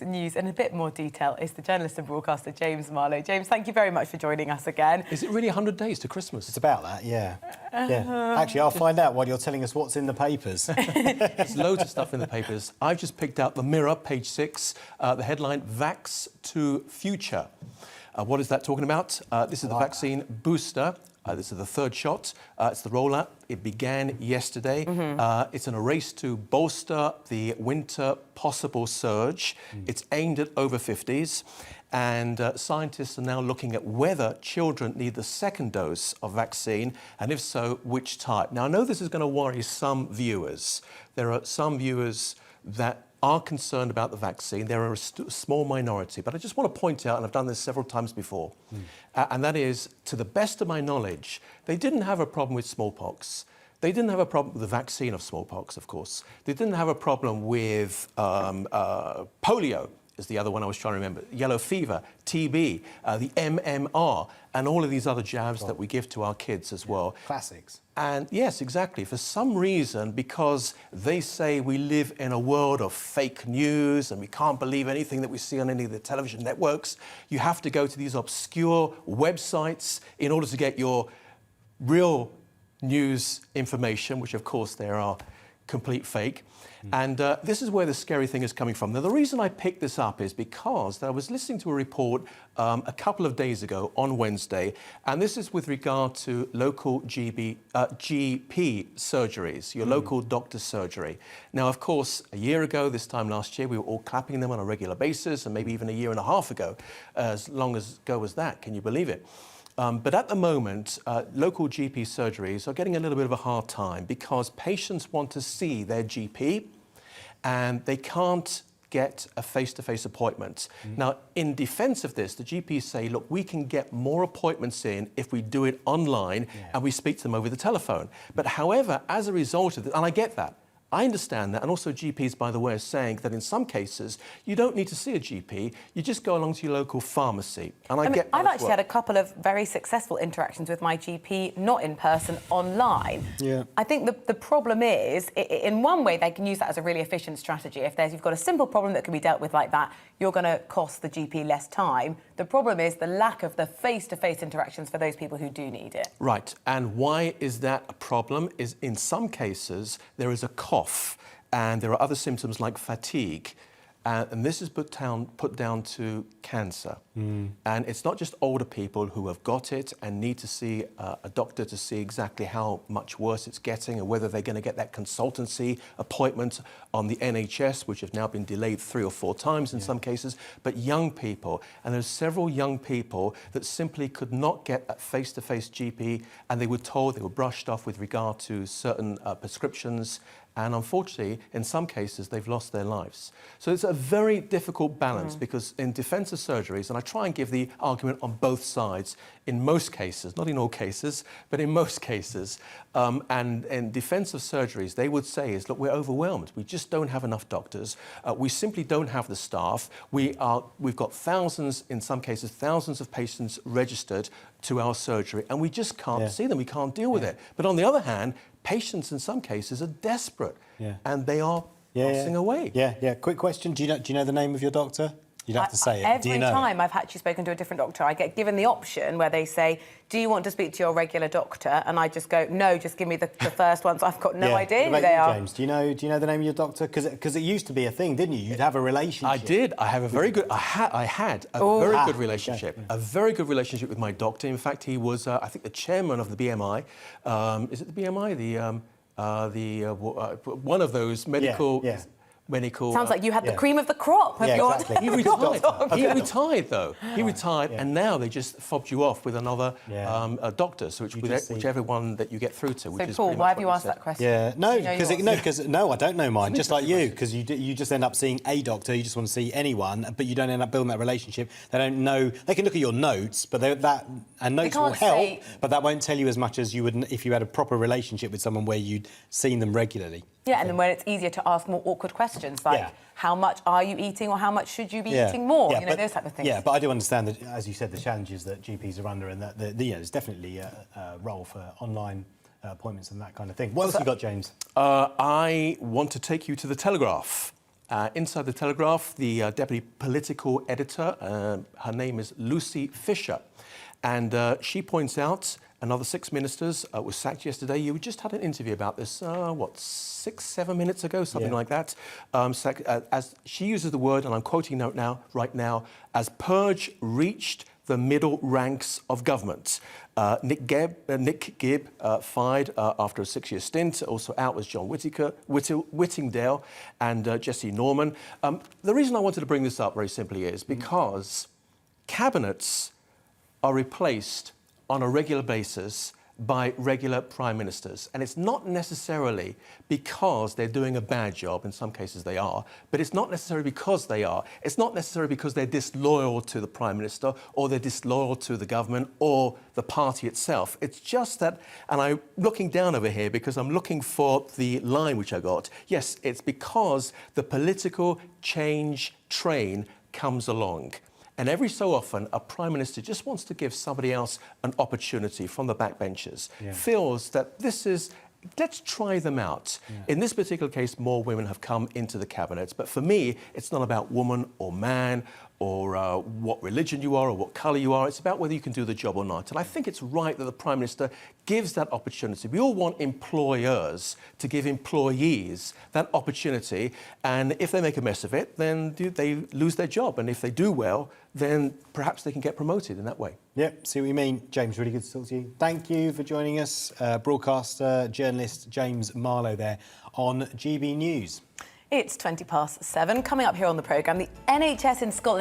News in a bit more detail is the journalist and broadcaster James Marlow. James, thank you very much for joining us again. Is it really 100 days to Christmas? It's about that, yeah. Actually, I'll find out while you're telling us what's in the papers. There's loads of stuff in the papers. I've just picked out the Mirror, page 6, the headline, Vax to Future. What is that talking about? This is the vaccine booster. This is the third shot. It's the rollout. It began yesterday. It's in a race to bolster the winter possible surge. It's aimed at over 50s. And scientists are now looking at whether children need the second dose of vaccine, and if so, which type. Now, I know this is going to worry some viewers. There are some viewers that are concerned about the vaccine. There are a small minority, but I just want to point out, and I've done this several times before, and that is, to the best of my knowledge, they didn't have a problem with smallpox. They didn't have a problem with the vaccine of smallpox, of course. They didn't have a problem with polio, is the other one I was trying to remember, yellow fever, TB, the MMR, and all of these other jabs that we give to our kids as well. Classics. And yes, exactly. For some reason, because they say we live in a world of fake news and we can't believe anything that we see on any of the television networks, you have to go to these obscure websites in order to get your real news information, which of course there are complete fake. And this is where the scary thing is coming from. Now, the reason I picked this up is because I was listening to a report a couple of days ago on Wednesday, and this is with regard to local GP surgeries, your local doctor's surgery. Now, of course, a year ago, this time last year, we were all clapping them on a regular basis, and maybe even a year and a half ago, as long ago as that, can you believe it? But at the moment, local GP surgeries are getting a little bit of a hard time because patients want to see their GP and they can't get a face-to-face appointment. Now, in defence of this, the GPs say, look, we can get more appointments in if we do it online and we speak to them over the telephone. But however, as a result of this, and I get that, I understand that, and also GPs, by the way, are saying that in some cases you don't need to see a GP, you just go along to your local pharmacy. And I get that I've as actually well. had a couple of very successful interactions with my GP, not in person, online. Yeah. I think the problem is, in one way, they can use that as a really efficient strategy. If you've got a simple problem that can be dealt with like that, you're going to cost the GP less time. The problem is the lack of the face-to-face interactions for those people who do need it. Right, and why is that a problem? Is in some cases there is a cough and there are other symptoms like fatigue. And this is put down to cancer. And it's not just older people who have got it and need to see a doctor to see exactly how much worse it's getting and whether they're going to get that consultancy appointment on the NHS, which have now been delayed 3 or 4 times in some cases, but young people. And there's several young people that simply could not get that face-to-face GP, and they were told, they were brushed off with regard to certain prescriptions. And unfortunately, in some cases, they've lost their lives. So it's a very difficult balance because in defence of surgeries, and I try and give the argument on both sides, in most cases, not in all cases, but in most cases, and in defence of surgeries, they would say is, look, we're overwhelmed. We just don't have enough doctors. We simply don't have the staff. We've got thousands, in some cases, thousands of patients registered to our surgery, and we just can't see them. We can't deal with it. But on the other hand, patients in some cases are desperate and they are passing away. Quick question, do you know the name of your doctor? You'd have to say it. Every time I've actually spoken to a different doctor, I get given the option where they say, do you want to speak to your regular doctor? And I just go, no, just give me the first one. So I've got no idea who they are. James, do you know the name of your doctor? Because it used to be a thing, didn't you? You'd have a relationship. I did. I have a very good. I had a very good relationship. Okay. A very good relationship with my doctor. In fact, he was, I think, the chairman of the BMI. Is it the BMI? One of those medical. Medical. Sounds like you had the cream of the crop. Exactly. He retired. He retired, though. He retired, and now they just fobbed you off with another doctor, so whichever one that you get through to. So, Paul, why have you asked that question? Yeah, because I don't know mine. Just like you, because you just end up seeing a doctor. You just want to see anyone, but you don't end up building that relationship. They don't know. They can look at your notes, but notes will help, but that won't tell you as much as you would if you had a proper relationship with someone where you'd seen them regularly. Yeah, and then when it's easier to ask more awkward questions, like how much are you eating or how much should you be eating more? You know, those type of things. Yeah, but I do understand that, as you said, the challenges that GPs are under, and that there's definitely a role for online appointments and that kind of thing. What else have you got, James? I want to take you to the Telegraph. Inside the Telegraph, the deputy political editor, her name is Lucy Fisher, and she points out another 6 ministers were sacked yesterday. You just had an interview about this, 6-7 minutes ago, something like that. As she uses the word, and I'm quoting right now, as purge reached the middle ranks of government. Nick Gibb fired after a 6-year stint. Also out was John Whittingdale and Jesse Norman. The reason I wanted to bring this up very simply is because cabinets are replaced on a regular basis by regular prime ministers. And it's not necessarily because they're doing a bad job, in some cases they are, but it's not necessarily because they are. It's not necessarily because they're disloyal to the prime minister or they're disloyal to the government or the party itself. It's just that, and I'm looking down over here because I'm looking for the line which I got. Yes, it's because the political change train comes along. And every so often, a prime minister just wants to give somebody else an opportunity from the backbenchers, feels that this is, let's try them out. In this particular case, more women have come into the cabinet. But for me, it's not about woman or man or what religion you are or what colour you are. It's about whether you can do the job or not. And I think it's right that the Prime Minister gives that opportunity. We all want employers to give employees that opportunity. And if they make a mess of it, then they lose their job. And if they do well, then perhaps they can get promoted in that way. Yep, see what you mean. James, really good to talk to you. Thank you for joining us. Broadcaster, journalist James Marlow there on GB News. It's 7:20. Coming up here on the programme, the NHS in Scotland